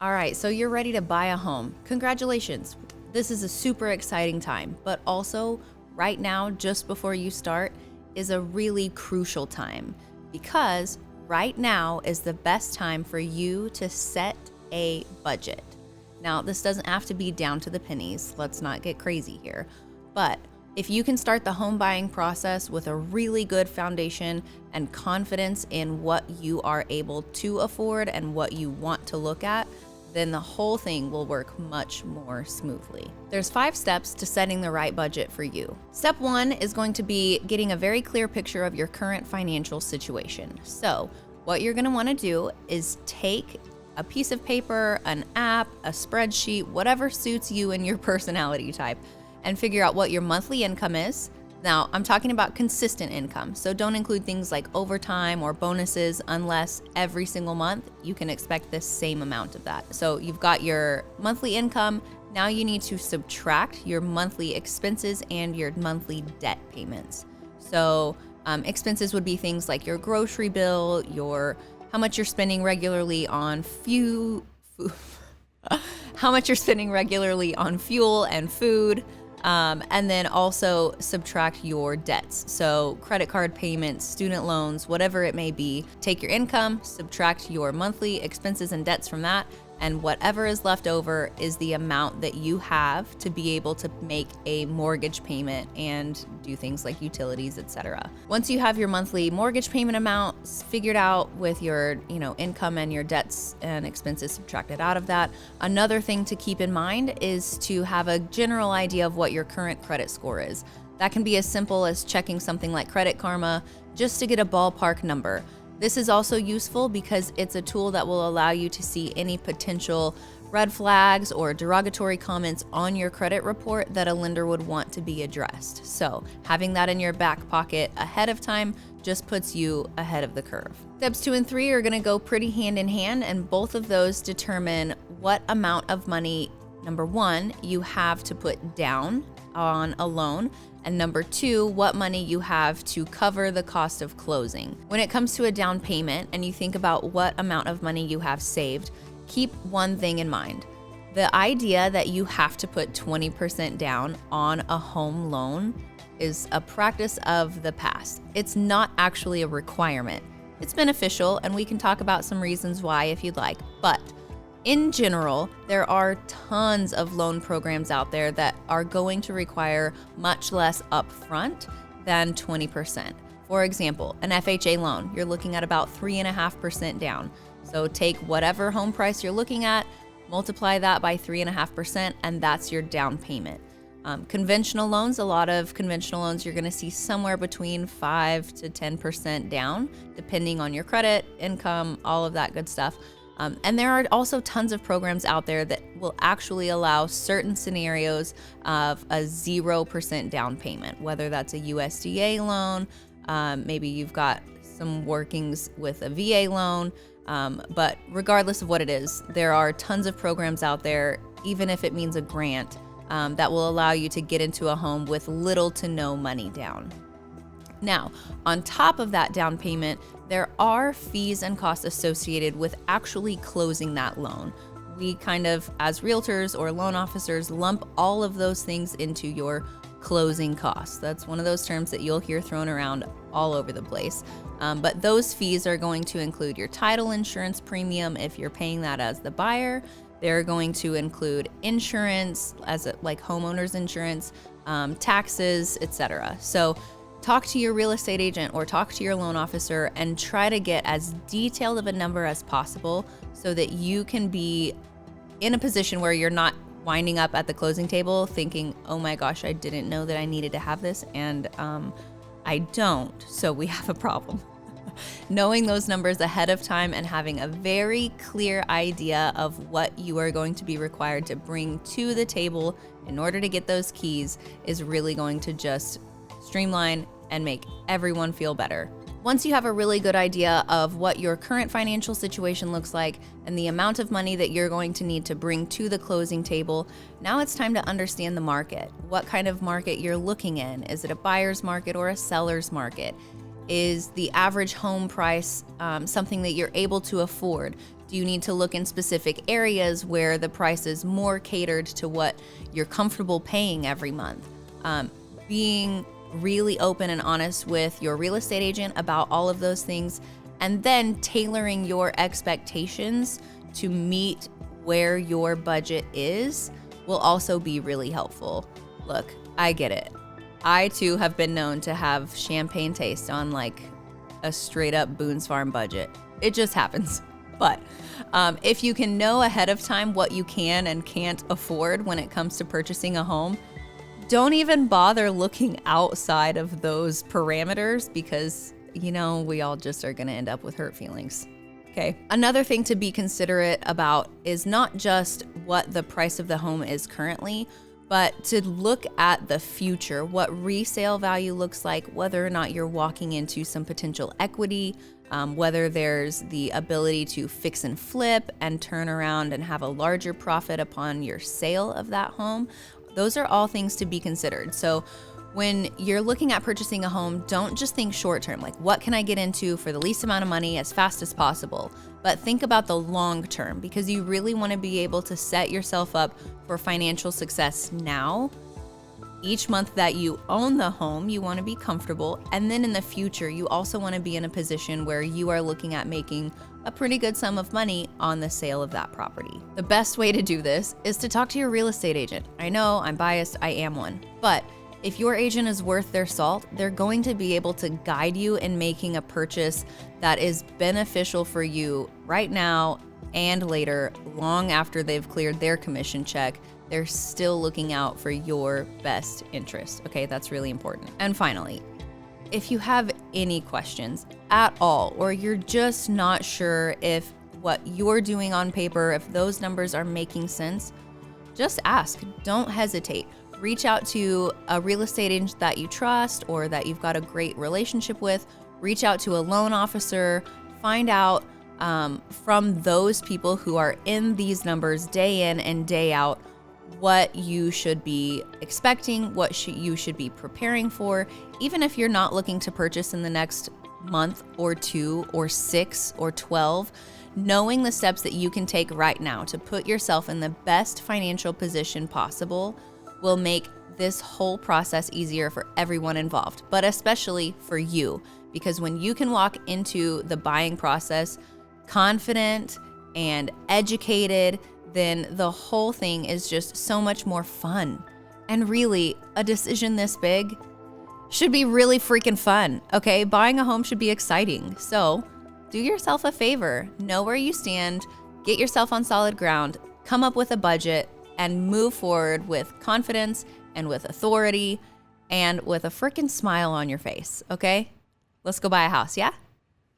All right, so you're ready to buy a home. Congratulations. This is a super exciting time, but also right now, just before you start, is a really crucial time because right now is the best time for you to set a budget. Now, this doesn't have to be down to the pennies. Let's not get crazy here. But if you can start the home buying process with a really good foundation and confidence in what you are able to afford and what you want to look at, then the whole thing will work much more smoothly. There's 5 steps to setting the right budget for you. Step 1 is going to be getting a very clear picture of your current financial situation. So what you're gonna wanna do is take a piece of paper, an app, a spreadsheet, whatever suits you and your personality type, and figure out what your monthly income is. Now, I'm talking about consistent income, so don't include things like overtime or bonuses unless every single month you can expect the same amount of that. So you've got your monthly income, now you need to subtract your monthly expenses and your monthly debt payments. So expenses would be things like your grocery bill, how much you're spending regularly on how much you're spending regularly on fuel and food. And then also subtract your debts. So credit card payments, student loans, whatever it may be. Take your income, subtract your monthly expenses and debts from that, and whatever is left over is the amount that you have to be able to make a mortgage payment and do things like utilities, etc. Once you have your monthly mortgage payment amount figured out with your, income and your debts and expenses subtracted out of that, another thing to keep in mind is to have a general idea of what your current credit score is. That can be as simple as checking something like Credit Karma just to get a ballpark number. This is also useful because it's a tool that will allow you to see any potential red flags or derogatory comments on your credit report that a lender would want to be addressed. So having that in your back pocket ahead of time just puts you ahead of the curve. Steps 2 and 3 are going to go pretty hand in hand, and both of those determine what amount of money, number 1, you have to put down on a loan, and number 2, what money you have to cover the cost of closing. When it comes to a down payment and you think about what amount of money you have saved, keep one thing in mind. The idea that you have to put 20% down on a home loan is a practice of the past. It's not actually a requirement. It's beneficial, and we can talk about some reasons why if you'd like, but in general, there are tons of loan programs out there that are going to require much less upfront than 20%. For example, an FHA loan, you're looking at about 3.5% down. So take whatever home price you're looking at, multiply that by 3.5%, and that's your down payment. Conventional loans, a lot of conventional loans, you're gonna see somewhere between 5 to 10% down, depending on your credit, income, all of that good stuff. And there are also tons of programs out there that will actually allow certain scenarios of a 0% down payment, whether that's a USDA loan, maybe you've got some workings with a VA loan, but regardless of what it is, there are tons of programs out there, even if it means a grant, that will allow you to get into a home with little to no money down. Now, on top of that down payment, there are fees and costs associated with actually closing that loan. We kind of, as realtors or loan officers, lump all of those things into your closing costs. That's one of those terms that you'll hear thrown around all over the place. But those fees are going to include your title insurance premium if you're paying that as the buyer. They're going to include insurance, like homeowners insurance, taxes, etc. So talk to your real estate agent or talk to your loan officer and try to get as detailed of a number as possible so that you can be in a position where you're not winding up at the closing table thinking, oh my gosh, I didn't know that I needed to have this, and I don't, so we have a problem. Knowing those numbers ahead of time and having a very clear idea of what you are going to be required to bring to the table in order to get those keys is really going to just streamline and make everyone feel better. Once you have a really good idea of what your current financial situation looks like and the amount of money that you're going to need to bring to the closing table, now it's time to understand the market. What kind of market you're looking in? Is it a buyer's market or a seller's market? Is the average home price something that you're able to afford? Do Do you need to look in specific areas where the price is more catered to what you're comfortable paying every month? Being really open and honest with your real estate agent about all of those things, and then tailoring your expectations to meet where your budget is will also be really helpful. Look, I get it. I too have been known to have champagne taste on like a straight up Boone's Farm budget. It just happens. But if you can know ahead of time what you can and can't afford when it comes to purchasing a home, don't even bother looking outside of those parameters because, you know, we all just are going to end up with hurt feelings. Okay. Another thing to be considerate about is not just what the price of the home is currently, but to look at the future, what resale value looks like, whether or not you're walking into some potential equity, whether there's the ability to fix and flip and turn around and have a larger profit upon your sale of that home. Those are all things to be considered. So when you're looking at purchasing a home, don't just think short term, like what can I get into for the least amount of money as fast as possible, but think about the long term because you really want to be able to set yourself up for financial success now. Each month that you own the home, you want to be comfortable. And then in the future, you also want to be in a position where you are looking at making a pretty good sum of money on the sale of that property. The best way to do this is to talk to your real estate agent. I know I'm biased, I am one, but if your agent is worth their salt, they're going to be able to guide you in making a purchase that is beneficial for you right now and later, long after they've cleared their commission check. They're still looking out for your best interest. Okay, that's really important. And finally, if you have any questions at all, or you're just not sure if what you're doing on paper, if those numbers are making sense, just ask. Don't hesitate. Reach out to a real estate agent that you trust or that you've got a great relationship with. Reach out to a loan officer. Find out from those people who are in these numbers day in and day out what you should be expecting, what you should be preparing for, even if you're not looking to purchase in the next month or 2 or 6 or 12, knowing the steps that you can take right now to put yourself in the best financial position possible will make this whole process easier for everyone involved, but especially for you, because when you can walk into the buying process confident and educated, then the whole thing is just so much more fun. And really, a decision this big should be really freaking fun, okay? Buying a home should be exciting. So do yourself a favor, know where you stand, get yourself on solid ground, come up with a budget, and move forward with confidence and with authority and with a freaking smile on your face, okay? Let's go buy a house, yeah?